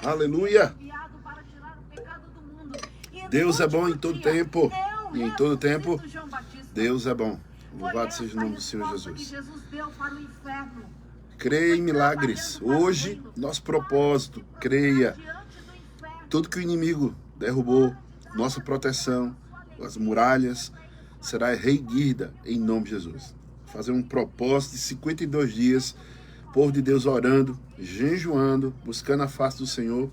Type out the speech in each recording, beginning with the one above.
Aleluia. Deus é bom em todo tempo. E em todo tempo, Deus é bom. Louvado seja o nome do Senhor Jesus. Creia em milagres. Hoje, nosso propósito, creia. Tudo que o inimigo derrubou, nossa proteção, as muralhas, será reerguida em nome de Jesus. Fazer um propósito de 52 dias, povo de Deus orando, jejuando, buscando a face do Senhor,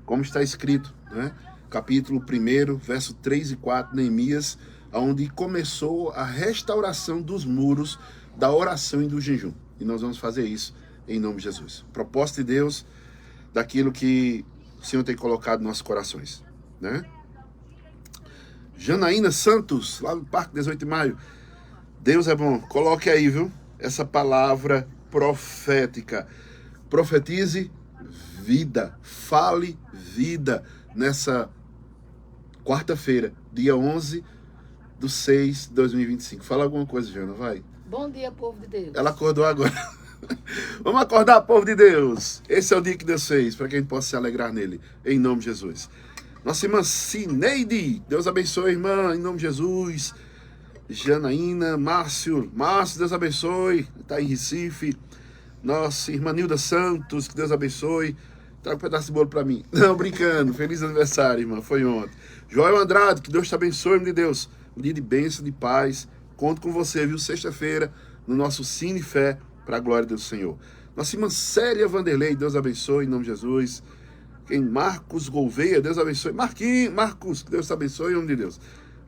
como está escrito, né? Capítulo 1, verso 3 e 4, Neemias, onde começou a restauração dos muros da oração e do jejum. E nós vamos fazer isso em nome de Jesus. Propósito de Deus, daquilo que o Senhor tem colocado nos nossos corações, né? Janaína Santos, lá no Parque 18 de Maio. Deus é bom. Coloque aí, viu? Essa palavra profética. Profetize vida. Fale vida nessa quarta-feira, dia 11/6/2025. Fala alguma coisa, Jana, vai. Bom dia, povo de Deus. Ela acordou agora. Vamos acordar, povo de Deus. Esse é o dia que Deus fez, para que a gente possa se alegrar nele, em nome de Jesus. Nossa irmã Cineide, Deus abençoe, irmã, em nome de Jesus. Janaína, Márcio, Deus abençoe, está em Recife. Nossa irmã Nilda Santos, que Deus abençoe. Traga um pedaço de bolo para mim. Não, brincando, feliz aniversário, irmã, foi ontem. Joel Andrade, que Deus te abençoe, irmão de Deus. Um dia de bênção, de paz. Conto com você, viu? Sexta-feira, no nosso Cine Fé, para a glória do Senhor. Nossa irmã Célia Vanderlei, Deus abençoe, em nome de Jesus. Quem? Marcos Gouveia, Deus abençoe. Marcos, que Deus te abençoe, em nome de Deus.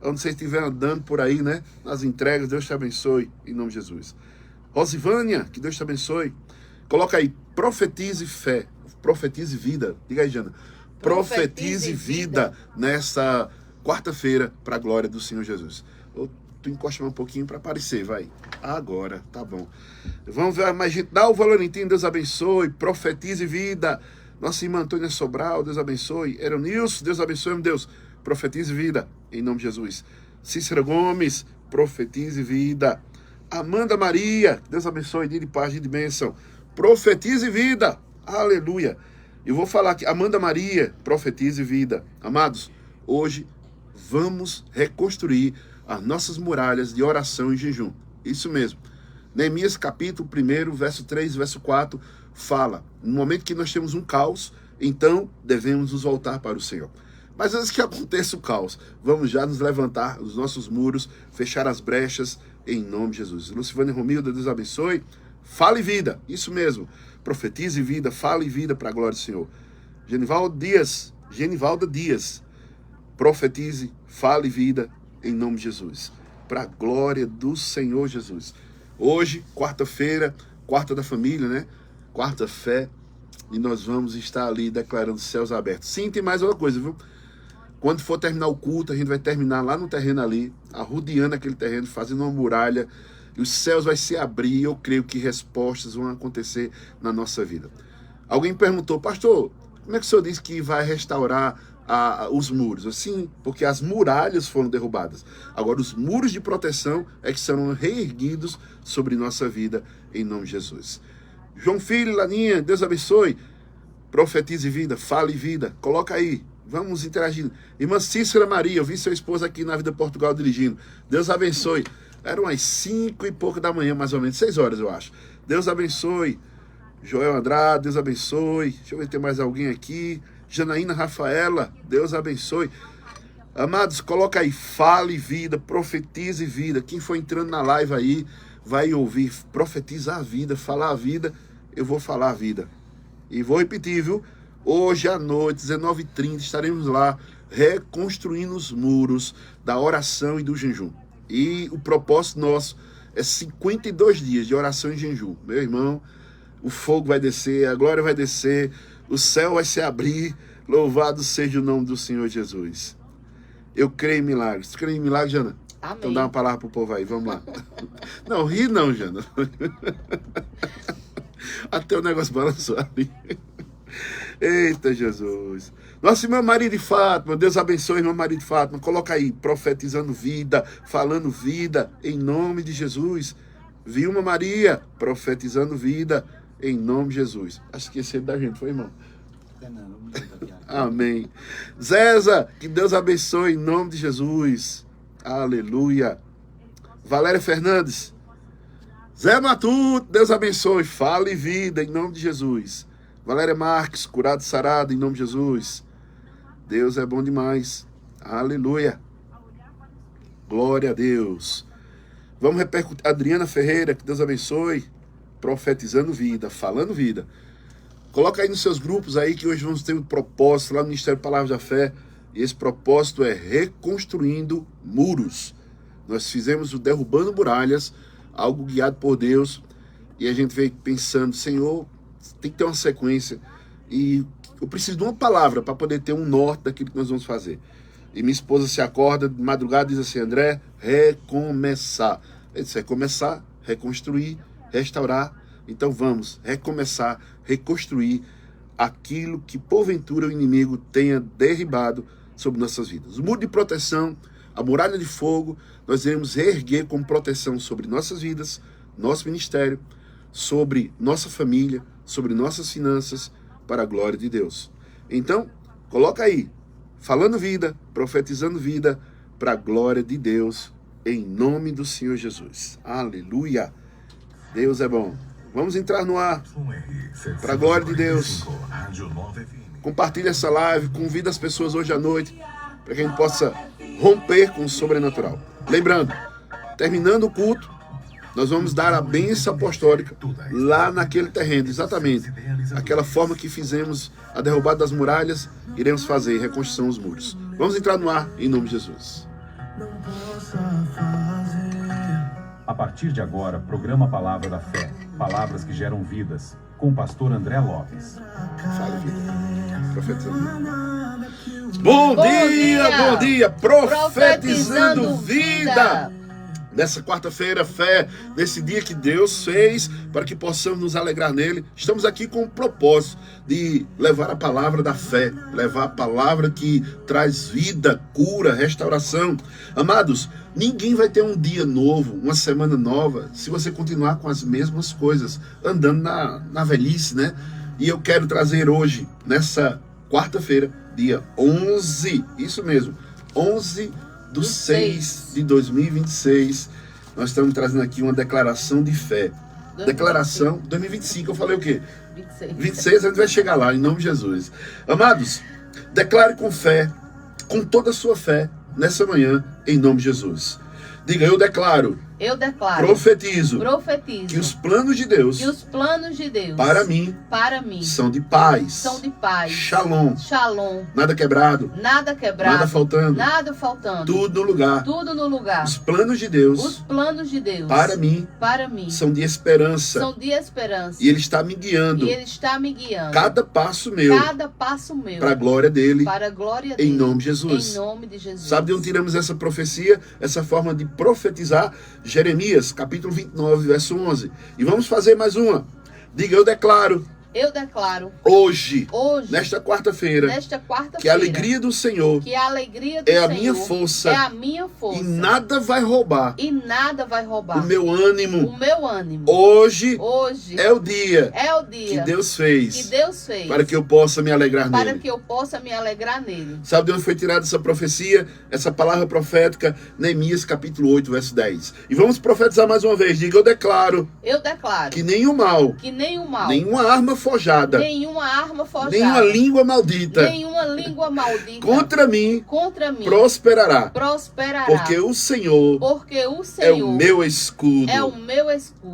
Onde você estiver andando por aí, né? Nas entregas, Deus te abençoe, em nome de Jesus. Rosivânia, que Deus te abençoe. Coloca aí, profetize fé, profetize vida. Diga aí, Jana. Profetize vida nessa quarta-feira, para a glória do Senhor Jesus. Tu encosta um pouquinho para aparecer, vai. Agora, tá bom. Vamos ver mais gente. Dá o Valentim, Deus abençoe. Profetize vida. Nossa irmã Antônia Sobral, Deus abençoe. Eronilson, Deus abençoe, meu Deus. Profetize vida, em nome de Jesus. Cícera Gomes, profetize vida. Amanda Maria, Deus abençoe, dia de paz, dia de bênção. Profetize vida, aleluia. Eu vou falar aqui, Amanda Maria, profetize vida. Amados, hoje vamos reconstruir as nossas muralhas de oração e jejum. Isso mesmo. Neemias capítulo 1, verso 3, verso 4, fala, no momento que nós temos um caos, então devemos nos voltar para o Senhor. Mas antes que aconteça o caos, vamos já nos levantar os nossos muros, fechar as brechas, em nome de Jesus. Lucivânia Romilda, Deus abençoe. Fale vida, isso mesmo. Profetize vida, fale vida para a glória do Senhor. Genivalda Dias, profetize, fale vida, em nome de Jesus. Para a glória do Senhor Jesus. Hoje, quarta-feira, quarta da família, né? Quarta fé, e nós vamos estar ali declarando céus abertos. Sim, tem mais uma coisa, viu? Quando for terminar o culto, a gente vai terminar lá no terreno ali, arrodeando aquele terreno, fazendo uma muralha, e os céus vai se abrir, e eu creio que respostas vão acontecer na nossa vida. Alguém perguntou, pastor, como é que o senhor disse que vai restaurar os muros? Assim, porque as muralhas foram derrubadas. Agora, os muros de proteção é que serão reerguidos sobre nossa vida, em nome de Jesus. João Filho, Laninha, Deus abençoe. Profetize vida, fale vida, coloca aí. Vamos interagindo. Irmã Cícera Maria, eu vi seu esposo aqui na Vida Portugal dirigindo. Deus abençoe. Eram umas 5 e pouco da manhã, mais ou menos, 6 horas, eu acho. Deus abençoe. Joel Andrade, Deus abençoe. Deixa eu ver se tem mais alguém aqui. Janaína Rafaela, Deus abençoe. Amados, coloca aí, fale vida, profetize vida. Quem for entrando na live aí, vai ouvir, profetizar a vida, falar a vida, eu vou falar a vida. E vou repetir, viu? Hoje à noite, 19h30, estaremos lá reconstruindo os muros da oração e do jejum. E o propósito nosso é 52 dias de oração e jejum. Meu irmão, o fogo vai descer, a glória vai descer, o céu vai se abrir. Louvado seja o nome do Senhor Jesus. Eu creio em milagres. Você crê em milagres, Jana? Amém. Então dá uma palavra pro povo aí, vamos lá. Não, ri não, Jana. Até o negócio balançou ali. Eita, Jesus. Nossa irmã Maria de Fátima, Deus abençoe, irmã Maria de Fátima. Coloca aí, profetizando vida, falando vida, em nome de Jesus. Vilma Maria, profetizando vida, em nome de Jesus. Acho que esqueceram da gente, foi, irmão? Amém. Zéza, que Deus abençoe em nome de Jesus. Aleluia. Valéria Fernandes. Zé Matuto, Deus abençoe. Fale vida em nome de Jesus. Valéria Marques, curado, sarado em nome de Jesus. Deus é bom demais. Aleluia. Glória a Deus. Vamos repercutir. Adriana Ferreira, que Deus abençoe. Profetizando vida, falando vida. Coloca aí nos seus grupos aí que hoje vamos ter um propósito lá no Ministério Palavras da Fé. E esse propósito é reconstruindo muros. Nós fizemos o Derrubando Muralhas, algo guiado por Deus. E a gente veio pensando, Senhor, tem que ter uma sequência. E eu preciso de uma palavra para poder ter um norte daquilo que nós vamos fazer. E minha esposa se acorda de madrugada e diz assim, André, recomeçar. Eu disse, recomeçar, reconstruir, restaurar. Então vamos recomeçar, reconstruir aquilo que porventura o inimigo tenha derribado sobre nossas vidas. O muro de proteção, a muralha de fogo, nós iremos reerguer como proteção sobre nossas vidas, nosso ministério, sobre nossa família, sobre nossas finanças, para a glória de Deus. Então, coloca aí, falando vida, profetizando vida, para a glória de Deus, em nome do Senhor Jesus. Aleluia! Deus é bom. Vamos entrar no ar, para a glória de Deus. Compartilhe essa live, convida as pessoas hoje à noite, para que a gente possa romper com o sobrenatural. Lembrando, terminando o culto, nós vamos dar a bênção apostólica lá naquele terreno, exatamente. Aquela forma que fizemos a derrubada das muralhas, iremos fazer reconstrução dos muros. Vamos entrar no ar, em nome de Jesus. A partir de agora, programa Palavra da Fé, palavras que geram vidas, com o pastor André Lopes. Fala, vida. Profetizando. Bom dia, profetizando vida. Nessa quarta-feira, fé, nesse dia que Deus fez, para que possamos nos alegrar nele. Estamos aqui com o propósito de levar a palavra da fé, levar a palavra que traz vida, cura, restauração. Amados, ninguém vai ter um dia novo, uma semana nova, se você continuar com as mesmas coisas, andando na velhice, né? E eu quero trazer hoje, nessa quarta-feira, dia 11, isso mesmo, 11 do 6 de 2026, nós estamos trazendo aqui uma declaração de fé. 2025. Declaração 2025, eu falei o quê? 26, a gente vai chegar lá, em nome de Jesus. Amados, declare com fé, com toda a sua fé, nessa manhã, em nome de Jesus. Diga, eu declaro, profetizo, que os planos de Deus, para mim, são de paz, shalom, nada quebrado, nada faltando, tudo no lugar. Os planos de Deus, para mim, são de esperança, e Ele está me guiando, cada passo meu, para a glória dele, em nome de Jesus. Sabe de onde tiramos essa profecia, essa forma de profetizar? Jeremias, capítulo 29, verso 11. E vamos fazer mais uma. Diga, eu declaro hoje, nesta quarta-feira, que a alegria do Senhor é a minha força, e nada vai roubar o meu ânimo. Hoje é o dia que Deus fez para que eu possa me alegrar nele. Sabe de onde foi tirada essa profecia, essa palavra profética? Neemias capítulo 8, verso 10. E vamos profetizar mais uma vez. Diga, eu declaro que nenhum mal, nenhuma arma forjada, nenhuma língua maldita contra mim prosperará. Porque o Senhor é o meu escudo.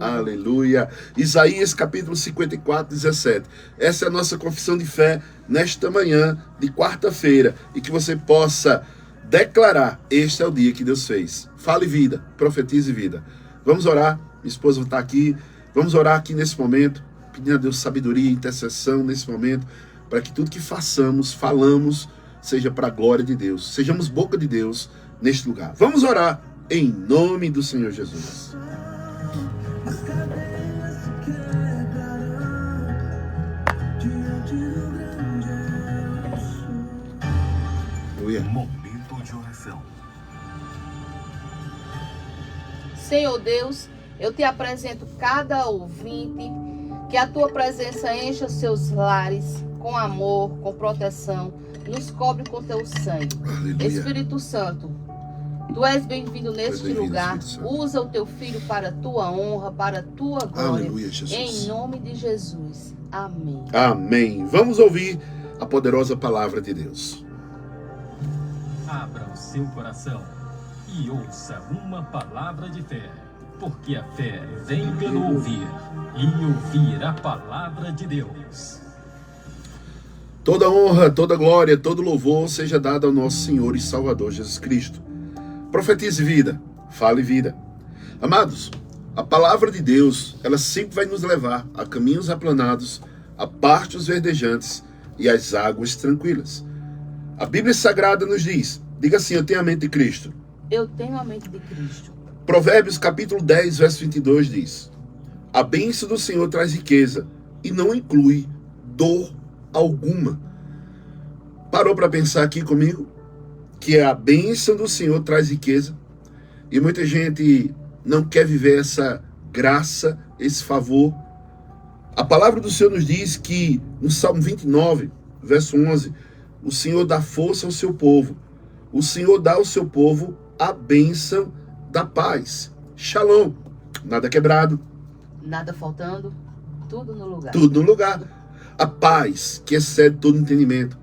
Aleluia. Isaías capítulo 54, 17. Essa é a nossa confissão de fé nesta manhã de quarta-feira, e que você possa declarar, este é o dia que Deus fez. Fale vida, profetize vida. Vamos orar, minha esposa está aqui, vamos orar aqui nesse momento, pedindo a Deus sabedoria e intercessão nesse momento, para que tudo que façamos, falamos, seja para a glória de Deus. Sejamos boca de Deus neste lugar. Vamos orar em nome do Senhor Jesus. Momento de oração. Senhor Deus, eu te apresento cada ouvinte, que a tua presença encha os seus lares com amor, com proteção. Nos cobre com teu sangue. Aleluia. Espírito Santo, tu és bem-vindo neste bem-vindo, lugar. Espírito Santo. Usa o teu filho para a tua honra, para a tua glória. Aleluia, Jesus. Em nome de Jesus. Amém. Amém. Vamos ouvir a poderosa palavra de Deus. Abra o seu coração e ouça uma palavra de fé, porque a fé vem pelo ouvir, e ouvir a palavra de Deus. Toda honra, toda glória, todo louvor seja dado ao nosso Senhor e Salvador Jesus Cristo. Profetize vida, fale vida. Amados, a palavra de Deus, ela sempre vai nos levar a caminhos aplanados, a pastos verdejantes e às águas tranquilas. A Bíblia Sagrada nos diz, diga assim, eu tenho a mente de Cristo. Eu tenho a mente de Cristo. Provérbios capítulo 10, verso 22 diz, a bênção do Senhor traz riqueza e não inclui dor alguma. Parou para pensar aqui comigo? Que a bênção do Senhor traz riqueza. E muita gente não quer viver essa graça, esse favor. A palavra do Senhor nos diz que no Salmo 29, verso 11, o Senhor dá força ao seu povo. O Senhor dá ao seu povo a bênção da paz. Shalom. Nada quebrado. Nada faltando, tudo no lugar. Tudo no lugar. A paz que excede todo entendimento.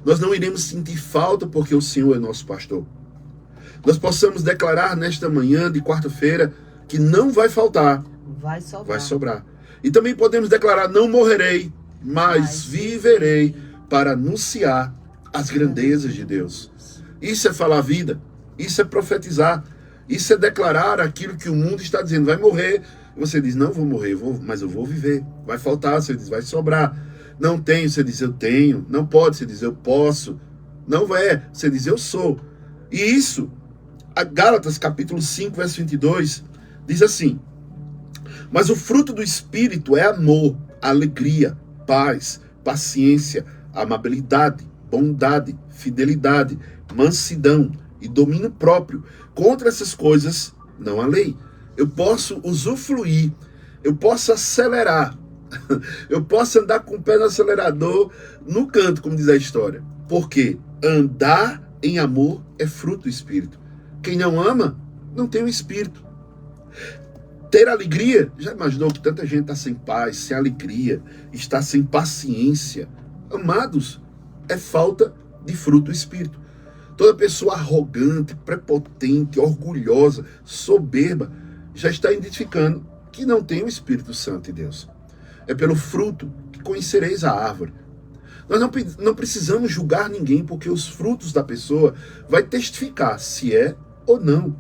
Nós não iremos sentir falta porque o Senhor é nosso pastor. Nós possamos declarar nesta manhã de quarta-feira que não vai faltar, Vai sobrar. vai sobrar. E também podemos declarar, não morrerei, mas viverei para anunciar as grandezas de Deus. Isso é falar vida, isso é profetizar, isso é declarar aquilo que o mundo está dizendo, vai morrer. E você diz, não vou morrer, mas eu vou viver. Vai faltar, você diz, vai sobrar. Não tenho, você diz, eu tenho. Não pode, você diz, eu posso. Não é, você diz, eu sou. E isso, a Gálatas capítulo 5, verso 22, diz assim, mas o fruto do Espírito é amor, alegria, paz, paciência, amabilidade, bondade, fidelidade, mansidão e domínio próprio. Contra essas coisas não há lei. Eu posso usufruir, eu posso acelerar, eu posso andar com o pé no acelerador no canto, como diz a história. Porque andar em amor é fruto do Espírito. Quem não ama, não tem o Espírito. Ter alegria, já imaginou que tanta gente está sem paz, sem alegria, está sem paciência? Amados, é falta de fruto do Espírito. Toda pessoa arrogante, prepotente, orgulhosa, soberba, já está identificando que não tem o Espírito Santo de Deus. É pelo fruto que conhecereis a árvore. Nós não precisamos julgar ninguém, porque os frutos da pessoa vai testificar se é ou não.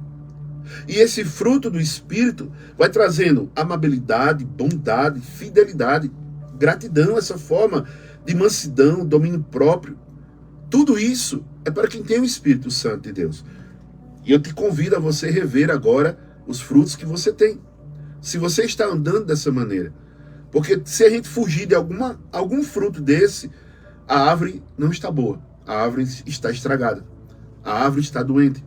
E esse fruto do Espírito vai trazendo amabilidade, bondade, fidelidade, gratidão, essa forma de mansidão, domínio próprio. Tudo isso é para quem tem o Espírito Santo de Deus. E eu te convido a você rever agora os frutos que você tem. Se você está andando dessa maneira. Porque se a gente fugir de algum fruto desse, a árvore não está boa. A árvore está estragada. A árvore está doente.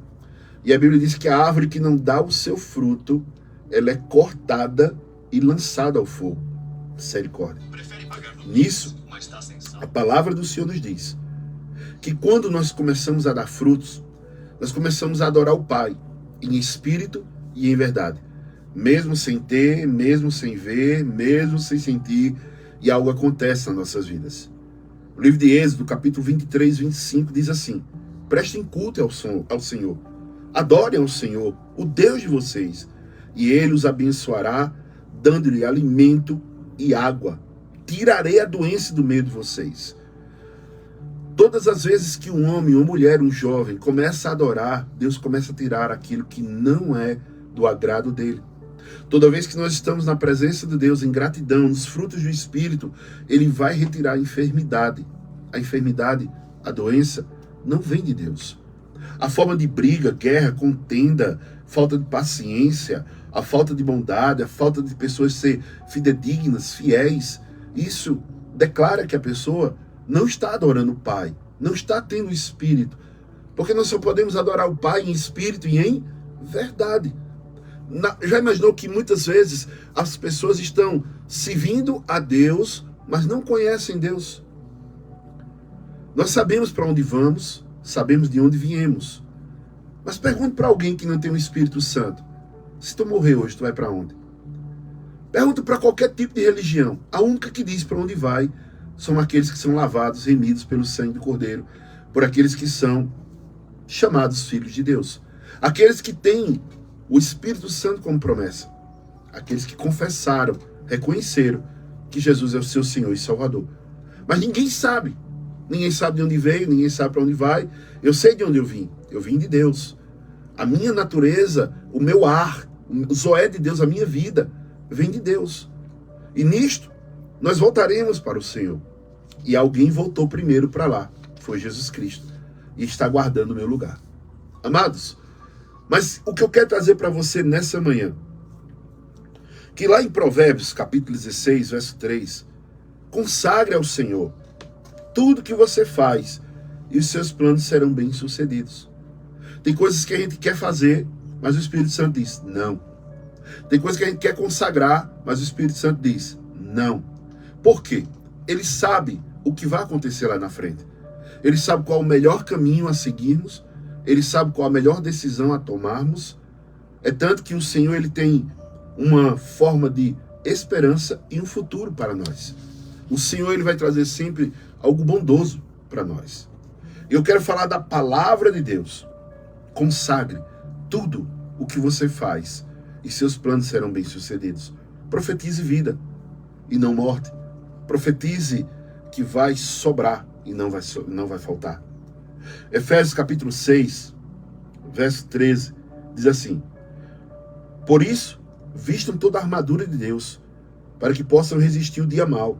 E a Bíblia diz que a árvore que não dá o seu fruto, ela é cortada e lançada ao fogo. Misericórdia. Nisso, a palavra do Senhor nos diz que quando nós começamos a dar frutos, nós começamos a adorar o Pai, em espírito e em verdade. Mesmo sem ter, mesmo sem ver, mesmo sem sentir, e algo acontece nas nossas vidas. O livro de Êxodo, capítulo 23, 25, diz assim, prestem culto ao Senhor, adorem ao Senhor, o Deus de vocês, e Ele os abençoará, dando-lhe alimento e água. Tirarei a doença do meio de vocês. Todas as vezes que um homem, uma mulher, um jovem começa a adorar, Deus começa a tirar aquilo que não é do agrado dele. Toda vez que nós estamos na presença de Deus, em gratidão, nos frutos do Espírito, Ele vai retirar a enfermidade. A enfermidade, a doença, não vem de Deus. A forma de briga, guerra, contenda, falta de paciência, a falta de bondade, a falta de pessoas ser fidedignas, fiéis, isso declara que a pessoa não está adorando o Pai, não está tendo o Espírito. Porque nós só podemos adorar o Pai em espírito e em verdade. Já imaginou que muitas vezes as pessoas estão servindo a Deus, mas não conhecem Deus? Nós sabemos para onde vamos, sabemos de onde viemos. Mas pergunte para alguém que não tem o Espírito Santo. Se tu morrer hoje, tu vai para onde? Pergunta para qualquer tipo de religião. A única que diz para onde vai são aqueles que são lavados, remidos pelo sangue do Cordeiro, por aqueles que são chamados filhos de Deus. Aqueles que têm o Espírito Santo como promessa. Aqueles que confessaram, reconheceram que Jesus é o seu Senhor e Salvador. Mas ninguém sabe. Ninguém sabe de onde veio, ninguém sabe para onde vai. Eu sei de onde eu vim. Eu vim de Deus. A minha natureza, o meu ar, o zoé de Deus, a minha vida, vem de Deus. E nisto, nós voltaremos para o Senhor. E alguém voltou primeiro para lá. Foi Jesus Cristo. E está guardando o meu lugar. Amados, mas o que eu quero trazer para você nessa manhã, que lá em Provérbios, capítulo 16, verso 3, consagre ao Senhor tudo que você faz e os seus planos serão bem-sucedidos. Tem coisas que a gente quer fazer, mas o Espírito Santo diz, não. Tem coisas que a gente quer consagrar, mas o Espírito Santo diz, não. Por quê? Ele sabe o que vai acontecer lá na frente. Ele sabe qual é o melhor caminho a seguirmos. Ele sabe qual a melhor decisão a tomarmos. É tanto que o Senhor ele tem uma forma de esperança e um futuro para nós. O Senhor ele vai trazer sempre algo bondoso para nós. Eu quero falar da palavra de Deus. Consagre tudo o que você faz e seus planos serão bem-sucedidos. Profetize vida e não morte. Profetize que vai sobrar e não vai faltar. Efésios capítulo 6, verso 13, diz assim: por isso, vistam toda a armadura de Deus, para que possam resistir o dia mau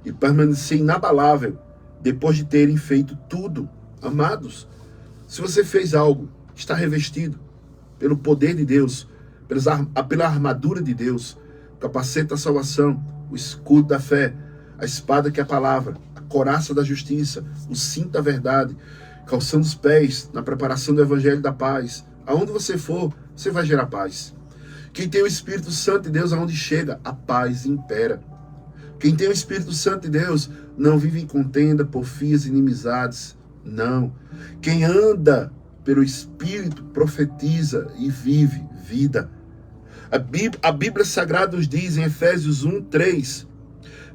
e permanecer inabalável, depois de terem feito tudo. Amados, se você fez algo, está revestido pelo poder de Deus, pela armadura de Deus, o capacete da salvação, o escudo da fé, a espada que é a palavra, a couraça da justiça, o cinto da verdade, calçando os pés na preparação do evangelho da paz. Aonde você for, você vai gerar paz. Quem tem o Espírito Santo de Deus, aonde chega, a paz impera. Quem tem o Espírito Santo de Deus não vive em contenda, porfias, inimizades. Não. Quem anda pelo Espírito profetiza e vive vida. A Bíblia Sagrada nos diz em Efésios 1, 3: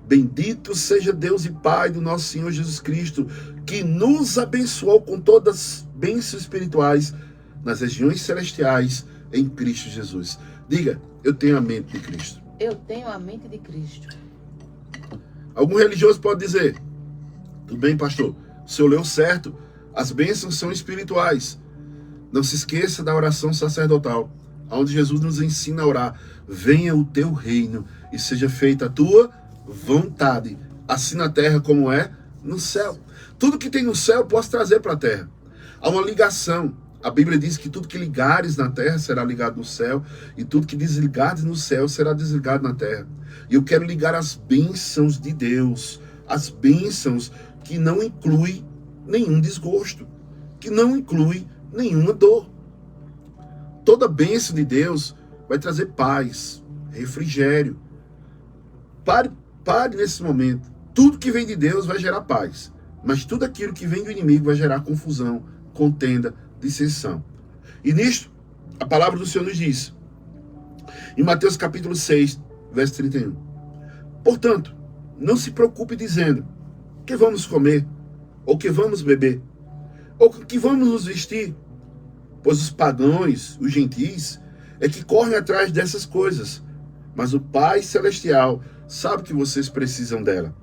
bendito seja Deus e Pai do nosso Senhor Jesus Cristo, que nos abençoou com todas as bênçãos espirituais nas regiões celestiais em Cristo Jesus. Diga, eu tenho a mente de Cristo. Eu tenho a mente de Cristo. Algum religioso pode dizer, tudo bem, pastor, o senhor leu certo, as bênçãos são espirituais. Não se esqueça da oração sacerdotal, onde Jesus nos ensina a orar: venha o teu reino e seja feita a tua vontade, assim na terra como é no céu. Tudo que tem no céu eu posso trazer para a terra. Há uma ligação. A Bíblia diz que tudo que ligares na terra será ligado no céu, e tudo que desligares no céu será desligado na terra. E eu quero ligar as bênçãos de Deus, as bênçãos que não inclui nenhum desgosto, que não inclui nenhuma dor. Toda bênção de Deus vai trazer paz, refrigério. Pare nesse momento. Tudo que vem de Deus vai gerar paz, mas tudo aquilo que vem do inimigo vai gerar confusão, contenda, dissensão. E nisto, a palavra do Senhor nos diz, em Mateus capítulo 6, verso 31. Portanto, não se preocupe dizendo, que vamos comer, ou que vamos beber, ou que vamos nos vestir, pois os pagãos, os gentis, é que correm atrás dessas coisas, mas o Pai Celestial sabe que vocês precisam dela.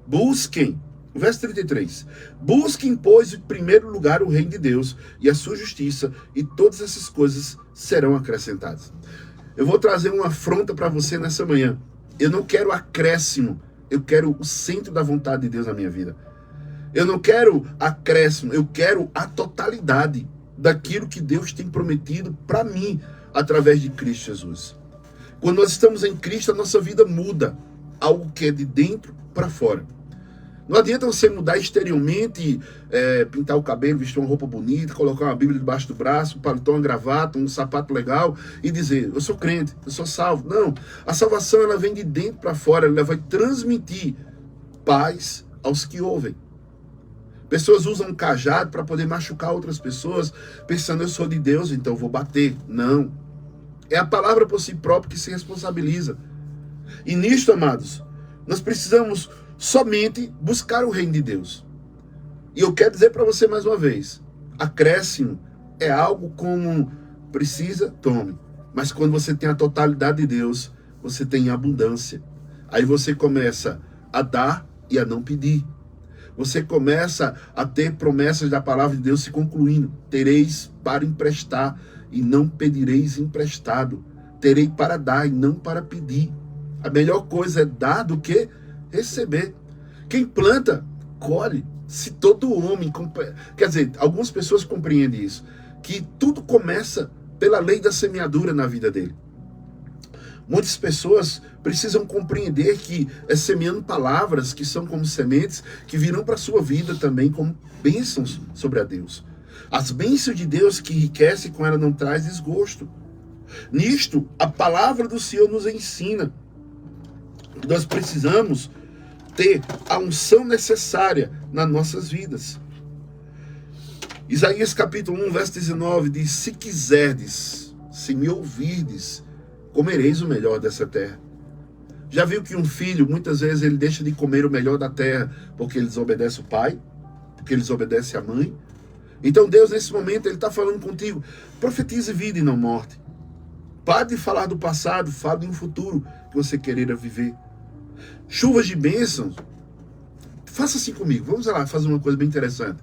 Busquem, verso 33, busquem, pois, em primeiro lugar o reino de Deus e a sua justiça, e todas essas coisas serão acrescentadas. Eu vou trazer uma afronta para você nessa manhã. Eu não quero acréscimo, eu quero o centro da vontade de Deus na minha vida. Eu não quero acréscimo, eu quero a totalidade daquilo que Deus tem prometido para mim, através de Cristo Jesus. Quando nós estamos em Cristo, a nossa vida muda, algo que é de dentro para fora. Não adianta você mudar exteriormente, pintar o cabelo, vestir uma roupa bonita, colocar uma Bíblia debaixo do braço, um paletó, uma gravata, um sapato legal e dizer, eu sou crente, eu sou salvo. Não, a salvação ela vem de dentro para fora, ela vai transmitir paz aos que ouvem. Pessoas usam um cajado para poder machucar outras pessoas, pensando, eu sou de Deus, então eu vou bater. Não. É a palavra por si própria que se responsabiliza. E nisto, amados, nós precisamos somente buscar o reino de Deus. E eu quero dizer para você mais uma vez, acréscimo é algo como precisa, tome. Mas quando você tem a totalidade de Deus, você tem abundância. Aí você começa a dar e a não pedir. Você começa a ter promessas da palavra de Deus se concluindo. Tereis para emprestar e não pedireis emprestado. Terei para dar e não para pedir. A melhor coisa é dar do que receber. Quem planta, colhe. Se todo homem... Quer dizer, algumas pessoas compreendem isso. Que tudo começa pela lei da semeadura na vida dele. Muitas pessoas precisam compreender que é semeando palavras que são como sementes que virão para a sua vida também como bênçãos sobre a Deus. As bênçãos de Deus que enriquece com ela não traz desgosto. Nisto, a palavra do Senhor nos ensina. Nós precisamos ter a unção necessária nas nossas vidas. Isaías capítulo 1, verso 19 diz: se quiserdes, se me ouvirdes, comereis o melhor dessa terra. Já viu que um filho, muitas vezes, ele deixa de comer o melhor da terra porque ele desobedece o pai, porque ele desobedece a mãe? Então Deus, nesse momento, ele está falando contigo: profetize vida e não morte. Pare de falar do passado, fale de um futuro que você queira viver. Chuvas de bênçãos. Faça assim comigo, vamos lá fazer uma coisa bem interessante.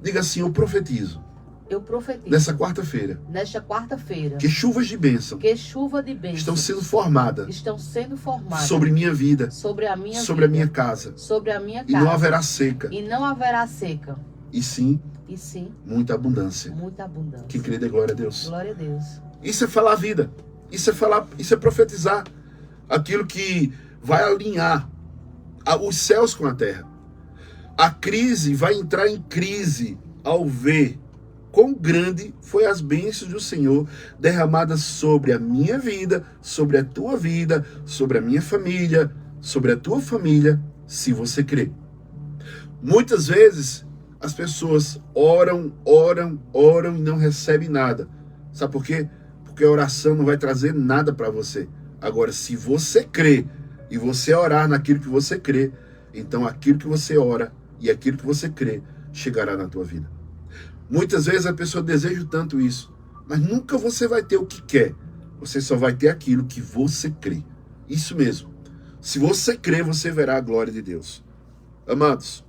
Diga assim: eu profetizo. Eu profetizo. Nessa quarta-feira. Nesta quarta-feira. Que chuvas de bênção. Que chuva de bênção. Estão sendo formadas. Estão sendo formadas. Sobre minha vida. Sobre a minha sobre vida. A minha casa. Sobre a minha casa. E não haverá seca. E não haverá seca. E sim. E sim. Muita abundância. Muita abundância. Quem crê dê glória a Deus. Glória a Deus. Isso é falar a vida. Isso é falar, isso é profetizar. Aquilo que vai alinhar os céus com a terra. A crise vai entrar em crise ao ver quão grande foi as bênçãos do Senhor derramadas sobre a minha vida, sobre a tua vida, sobre a minha família, sobre a tua família, se você crer. Muitas vezes as pessoas oram e não recebem nada. Sabe por quê? Porque a oração não vai trazer nada para você. Agora, se você crer e você orar naquilo que você crê, então aquilo que você ora e aquilo que você crê chegará na tua vida. Muitas vezes a pessoa deseja tanto isso, mas nunca você vai ter o que quer. Você só vai ter aquilo que você crê. Isso mesmo. Se você crer, você verá a glória de Deus. Amados,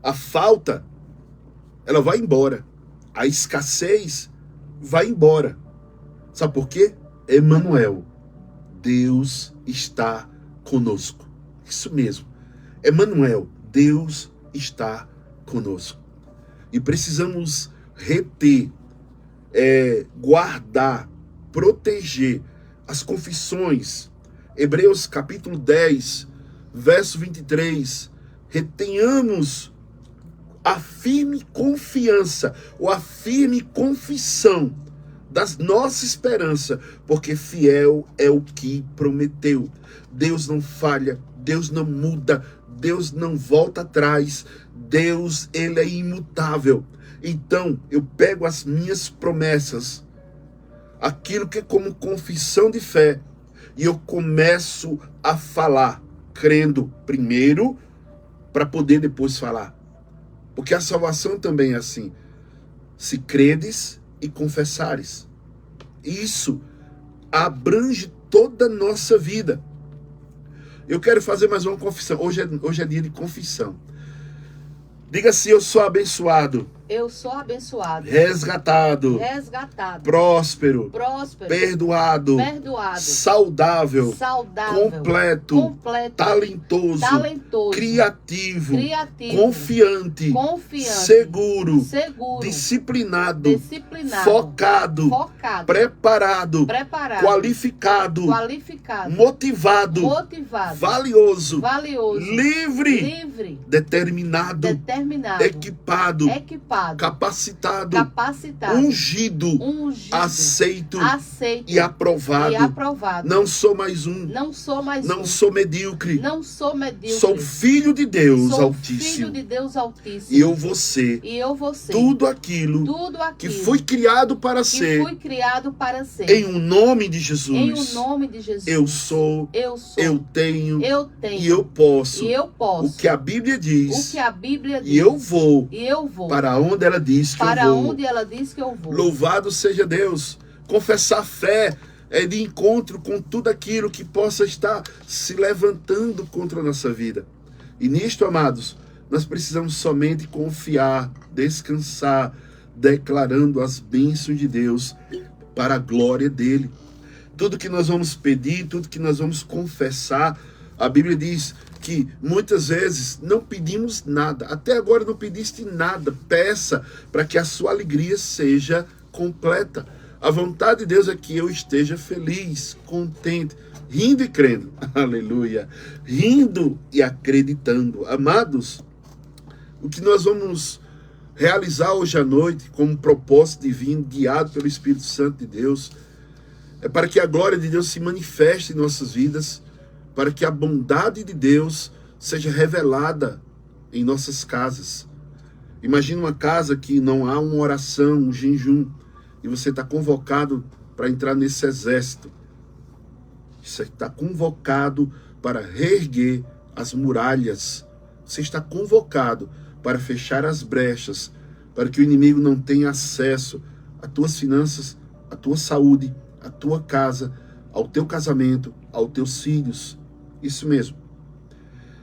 a falta, ela vai embora. A escassez vai embora. Sabe por quê? Emanuel, Deus está conosco. Isso mesmo. Emanuel, Deus está conosco. E precisamos reter, guardar, proteger as confissões. Hebreus capítulo 10, verso 23. Retenhamos a firme confiança, ou a firme confissão da nossa esperança, porque fiel é o que prometeu. Deus não falha, Deus não muda, Deus não volta atrás, Deus, ele é imutável. Então, eu pego as minhas promessas, aquilo que é como confissão de fé, e eu começo a falar, crendo primeiro, para poder depois falar. Porque a salvação também é assim. Se credes e confessares. Isso abrange toda a nossa vida. Eu quero fazer mais uma confissão. Hoje é dia de confissão. Diga assim: eu sou abençoado. Eu sou abençoado. Resgatado. Resgatado. Próspero. Próspero. Perdoado. Perdoado. Saudável. Saudável. Completo. Completo. Talentoso. Talentoso. Criativo. Criativo. Confiante. Confiante. Seguro. Seguro. Disciplinado. Disciplinado. Focado. Focado. Preparado. Preparado. Qualificado. Qualificado. Motivado. Motivado. Valioso. Valioso. Livre. Livre. Determinado. Determinado. Equipado. Equipado. capacitado, capacitado, ungido, aceito e aprovado. Não sou mais um. Não sou mais Não um. sou medíocre. Não sou medíocre. Sou filho de Deus Sou Altíssimo. filho de Deus Altíssimo. E eu vou ser tudo aquilo que foi criado para ser. Foi criado para ser. Em o nome de Jesus. Em o nome de Jesus. Eu sou. Eu tenho. E eu posso. O que a Bíblia diz. E eu vou. Para onde ela diz que eu vou. Para onde ela diz que eu vou. Louvado seja Deus. Confessar fé é de encontro com tudo aquilo que possa estar se levantando contra a nossa vida. E nisto, amados, nós precisamos somente confiar, descansar, declarando as bênçãos de Deus para a glória dele. Tudo que nós vamos pedir, tudo que nós vamos confessar, a Bíblia diz que muitas vezes não pedimos nada. Até agora não pediste nada. Peça para que a sua alegria seja completa. A vontade de Deus é que eu esteja feliz, contente, rindo e crendo. Aleluia. Rindo e acreditando. Amados, o que nós vamos realizar hoje à noite como propósito divino, guiado pelo Espírito Santo de Deus, é para que a glória de Deus se manifeste em nossas vidas, para que a bondade de Deus seja revelada em nossas casas. Imagina uma casa que não há uma oração, um jejum, e você está convocado para entrar nesse exército. Você está convocado para reerguer as muralhas. Você está convocado para fechar as brechas, para que o inimigo não tenha acesso às tuas finanças, à tua saúde, à tua casa, ao teu casamento, aos teus filhos. Isso mesmo.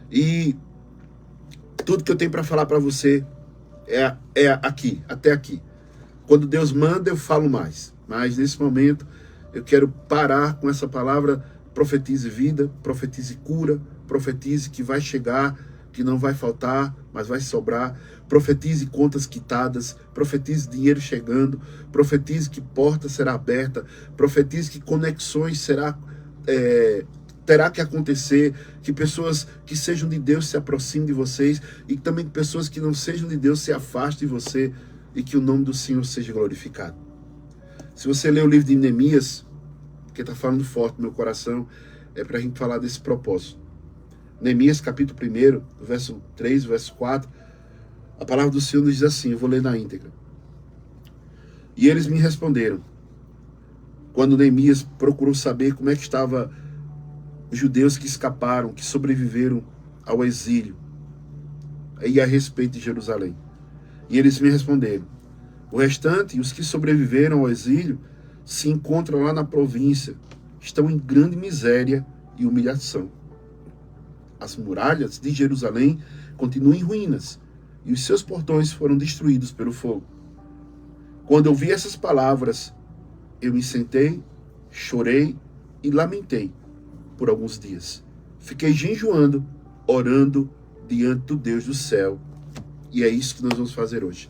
E tudo que eu tenho para falar para você é aqui, até aqui. Quando Deus manda, eu falo mais. Mas nesse momento, eu quero parar com essa palavra. Profetize vida, profetize cura, profetize que vai chegar, que não vai faltar, mas vai sobrar. Profetize contas quitadas, profetize dinheiro chegando, profetize que porta será aberta, profetize que conexões terá que acontecer, que pessoas que sejam de Deus se aproximem de vocês e também que pessoas que não sejam de Deus se afastem de você e que o nome do Senhor seja glorificado. Se você ler o livro de Neemias, que está falando forte no meu coração, é para a gente falar desse propósito. Neemias, capítulo 1, verso 3, verso 4, a palavra do Senhor nos diz assim, eu vou ler na íntegra. E eles me responderam, quando Neemias procurou saber como é que estavam os judeus que escaparam, que sobreviveram ao exílio, e a respeito de Jerusalém. E eles me responderam, o restante, os que sobreviveram ao exílio, se encontram lá na província, estão em grande miséria e humilhação. As muralhas de Jerusalém continuam em ruínas, e os seus portões foram destruídos pelo fogo. Quando eu vi essas palavras, eu me sentei, chorei e lamentei por alguns dias. Fiquei jejuando, orando diante do Deus do céu. E é isso que nós vamos fazer hoje.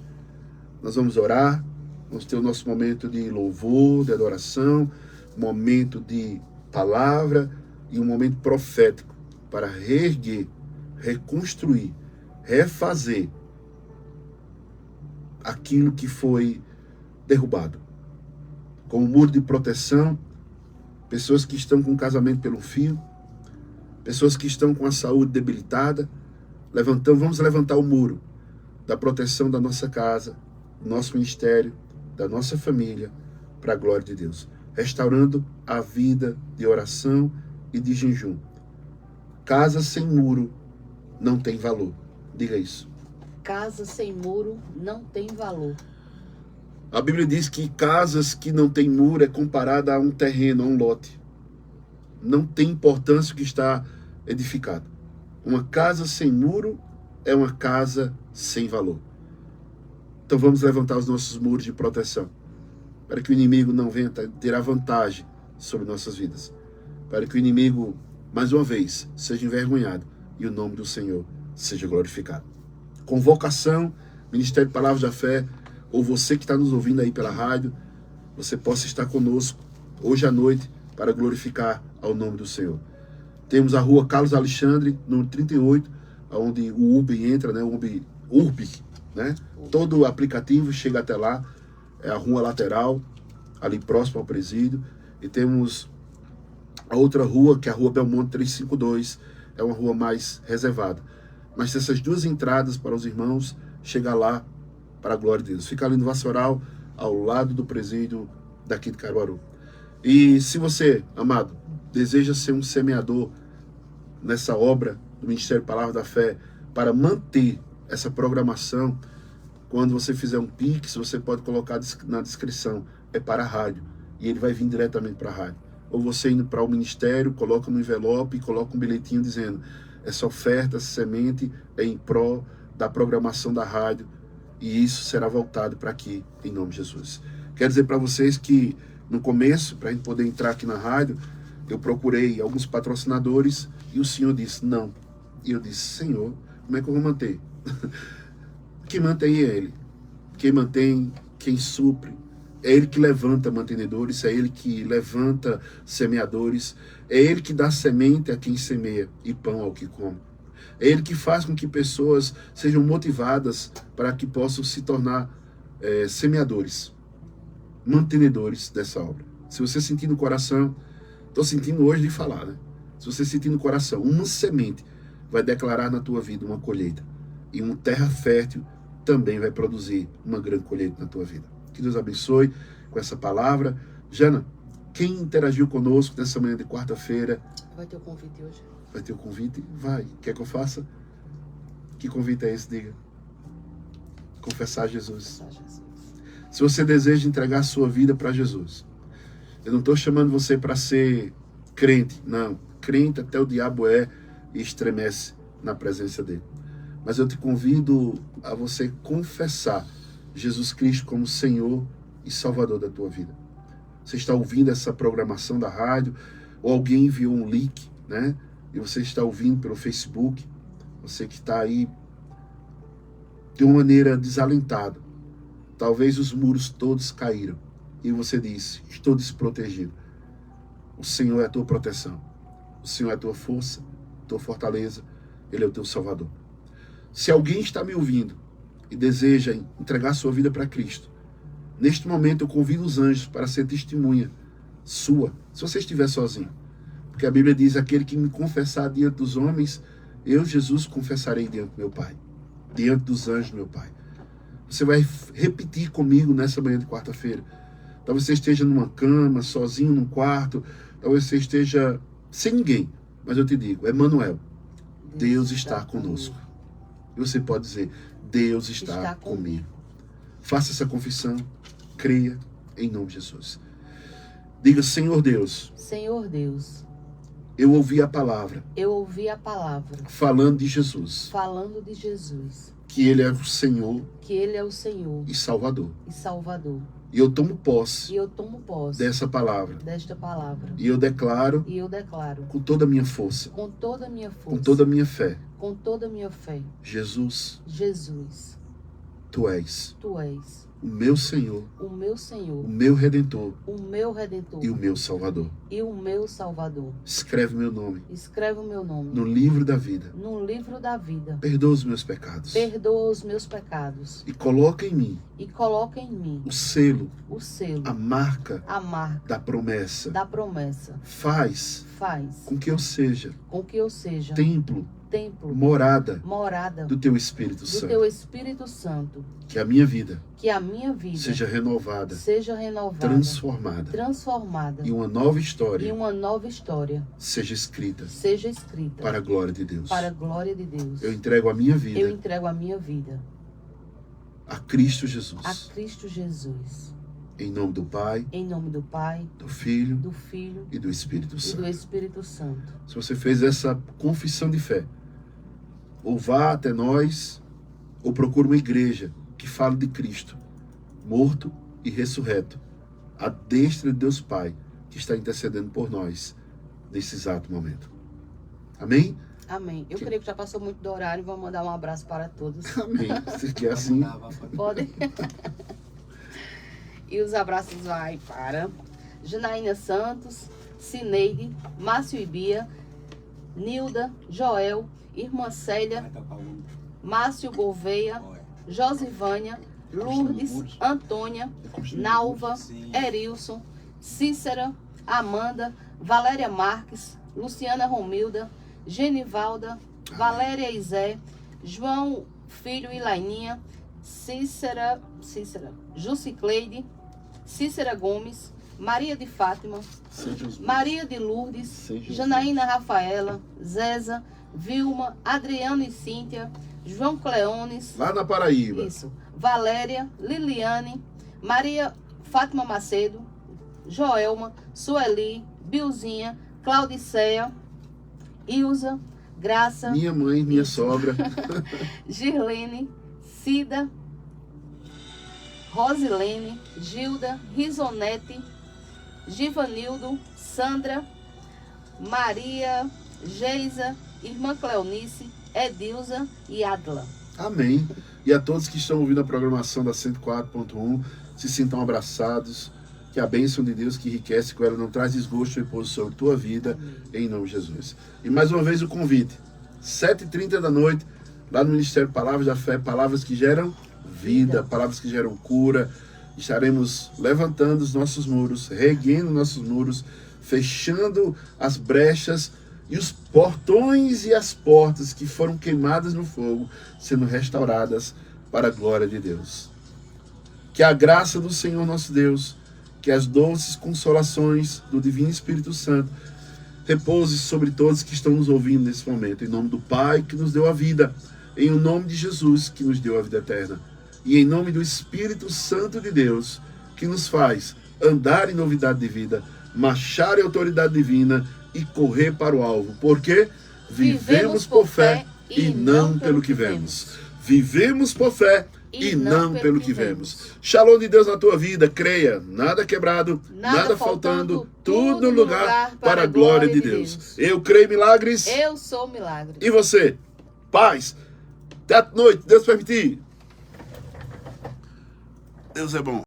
Nós vamos orar, vamos ter o nosso momento de louvor, de adoração, momento de palavra e um momento profético para reerguer, reconstruir, refazer aquilo que foi derrubado. Como muro de proteção, pessoas que estão com o casamento pelo fio, pessoas que estão com a saúde debilitada, vamos levantar o muro da proteção da nossa casa, do nosso ministério, da nossa família, para a glória de Deus. Restaurando a vida de oração e de jejum. Casa sem muro não tem valor. Diga isso. Casa sem muro não tem valor. A Bíblia diz que casas que não tem muro é comparada a um terreno, a um lote. Não tem importância o que está edificado. Uma casa sem muro é uma casa sem valor. Então vamos levantar os nossos muros de proteção, para que o inimigo não venha ter a vantagem sobre nossas vidas. Para que o inimigo, mais uma vez, seja envergonhado e o nome do Senhor seja glorificado. Convocação, Ministério de Palavras da Fé, ou você que está nos ouvindo aí pela rádio, você possa estar conosco hoje à noite para glorificar ao nome do Senhor. Temos a rua Carlos Alexandre, número 38, onde o URB entra, né? O URB né? Todo o aplicativo chega até lá, é a rua lateral, ali próximo ao presídio, e temos a outra rua, que é a Rua Belmonte 352, é uma rua mais reservada. Mas essas duas entradas para os irmãos, chega lá para a glória de Deus. Fica ali no Vassoural, ao lado do presídio daqui de Caruaru. E se você, amado, deseja ser um semeador nessa obra do Ministério Palavra da Fé, para manter essa programação, quando você fizer um Pix, você pode colocar na descrição, é para a rádio, e ele vai vir diretamente para a rádio. Ou você indo para o ministério, coloca no envelope e coloca um bilhetinho dizendo, essa oferta, essa semente é em prol da programação da rádio, e isso será voltado para aqui, em nome de Jesus. Quero dizer para vocês que no começo, para a gente poder entrar aqui na rádio, eu procurei alguns patrocinadores e o Senhor disse, não. E eu disse, Senhor, como é que eu vou manter? Quem mantém é Ele. Quem mantém, quem supre. É Ele que levanta mantenedores, é Ele que levanta semeadores, é Ele que dá semente a quem semeia e pão ao que come. É Ele que faz com que pessoas sejam motivadas para que possam se tornar semeadores, mantenedores dessa obra. Se você sentir no coração, estou sentindo hoje de falar, né? Se você sentir no coração, uma semente vai declarar na tua vida uma colheita. E uma terra fértil também vai produzir uma grande colheita na tua vida. Que Deus abençoe com essa palavra. Jana, quem interagiu conosco nessa manhã de quarta-feira? Vai ter o convite hoje? Vai ter o convite? Vai. Quer que eu faça? Que convite é esse? Diga. Confessar Jesus. Se você deseja entregar a sua vida para Jesus, eu não estou chamando você para ser crente, não. Crente até o diabo é e estremece na presença dele. Mas eu te convido a você confessar Jesus Cristo como Senhor e Salvador da tua vida. Você está ouvindo essa programação da rádio, ou alguém enviou um link, né? E você está ouvindo pelo Facebook, você que está aí de uma maneira desalentada. Talvez os muros todos caíram. E você disse, estou desprotegido. O Senhor é a tua proteção. O Senhor é a tua força, tua fortaleza. Ele é o teu Salvador. Se alguém está me ouvindo e deseja entregar sua vida para Cristo, neste momento eu convido os anjos para ser testemunha sua, se você estiver sozinho. Porque a Bíblia diz, aquele que me confessar diante dos homens, eu, Jesus, confessarei diante do meu Pai. Diante dos anjos do meu Pai. Você vai repetir comigo nessa manhã de quarta-feira. Talvez você esteja numa cama, sozinho num quarto. Talvez você esteja sem ninguém. Mas eu te digo, Emmanuel, Deus está conosco. E você pode dizer, Deus está comigo. Faça essa confissão, creia em nome de Jesus. Diga, Senhor Deus. Senhor Deus. Eu ouvi a palavra. Eu ouvi a palavra. Falando de Jesus. Falando de Jesus. Que Ele é o Senhor. Que Ele é o Senhor. E Salvador. E Salvador. E eu tomo posse. E eu tomo posse. Dessa palavra. Desta palavra. E eu declaro. E eu declaro. Com toda a minha força. Com toda a minha força. Com toda a minha fé. Com toda a minha fé. Jesus. Jesus. Tu és. Tu és. O meu Senhor. O meu Senhor. O meu Redentor. O meu Redentor. E o meu Salvador. E o meu Salvador. Escreve meu nome. Escreve o meu nome. No livro da vida. No livro da vida. Perdoa os meus pecados. Perdoa os meus pecados. E coloca em mim. E coloca em mim. O selo. O selo. A marca. A marca. Da promessa. Da promessa. Faz. Com que eu seja. Com que eu seja. Templo. Morada do teu Espírito Santo. Do teu Espírito Santo. Que a minha vida. Que a minha vida. Seja renovada. Transformada. Transformada. E uma nova história. E uma nova história. Seja escrita. Seja escrita. Para a glória de Deus. Para a glória de Deus. Eu entrego a minha vida. Eu entrego a minha vida. A Cristo Jesus. A Cristo Jesus. Em nome do Pai. Em nome do Pai. Do Filho. Do Filho. E do Espírito Santo. E do Espírito Santo. Se você fez essa confissão de fé, ou vá até nós, ou procure uma igreja que fale de Cristo, morto e ressurreto, à destra de Deus Pai, que está intercedendo por nós nesse exato momento. Amém? Amém. Eu creio que já passou muito do horário. Vou mandar um abraço para todos. Amém. Você quer assim? Pode. E os abraços vai para Janaína Santos, Cineide, Márcio Ibia, Nilda, Joel, Irmã Célia, Márcio Gouveia, Josivânia, Lourdes, Antônia, Nalva, Erilson, Cícera, Amanda, Valéria Marques, Luciana Romilda, Genivalda, Valéria Isé, João Filho e Laininha, Cícera, Jucicleide, Cícera Gomes, Maria de Fátima, Maria de Lourdes, Janaína Rafaela, Zéza, Vilma, Adriano e Cíntia, João Cleones, Lá na Paraíba. isso, Valéria, Liliane, Maria Fátima Macedo, Joelma, Sueli, Bilzinha, Claudiceia, Ilza, Graça, Minha mãe, minha sogra. Girlene, Cida, Rosilene, Gilda, Risonete, Givanildo, Sandra, Maria, Geisa, Irmã Cleonice, Edilza e Adla. Amém. E a todos que estão ouvindo a programação da 104.1, se sintam abraçados. Que a bênção de Deus que enriquece com ela não traz desgosto e repouso sobre a tua vida, em nome de Jesus. E mais uma vez o convite, 7h30 da noite, lá no Ministério Palavras da Fé, palavras que geram vida, palavras que geram cura. Estaremos levantando os nossos muros, reerguendo nossos muros, fechando as brechas e os portões e as portas que foram queimadas no fogo, sendo restauradas para a glória de Deus. Que a graça do Senhor nosso Deus, que as doces consolações do Divino Espírito Santo repouse sobre todos que estão nos ouvindo nesse momento, em nome do Pai que nos deu a vida, em nome de Jesus que nos deu a vida eterna, e em nome do Espírito Santo de Deus que nos faz andar em novidade de vida, marchar em autoridade divina e correr para o alvo, porque vivemos por fé e não pelo que vemos. Vivemos por fé e não pelo que vemos. Shalom de Deus na tua vida, creia, nada quebrado, nada faltando, tudo no lugar para a glória de Deus. Eu creio em milagres. Eu sou milagre. E você? Paz. Até a noite, Deus permitir. Deus é bom.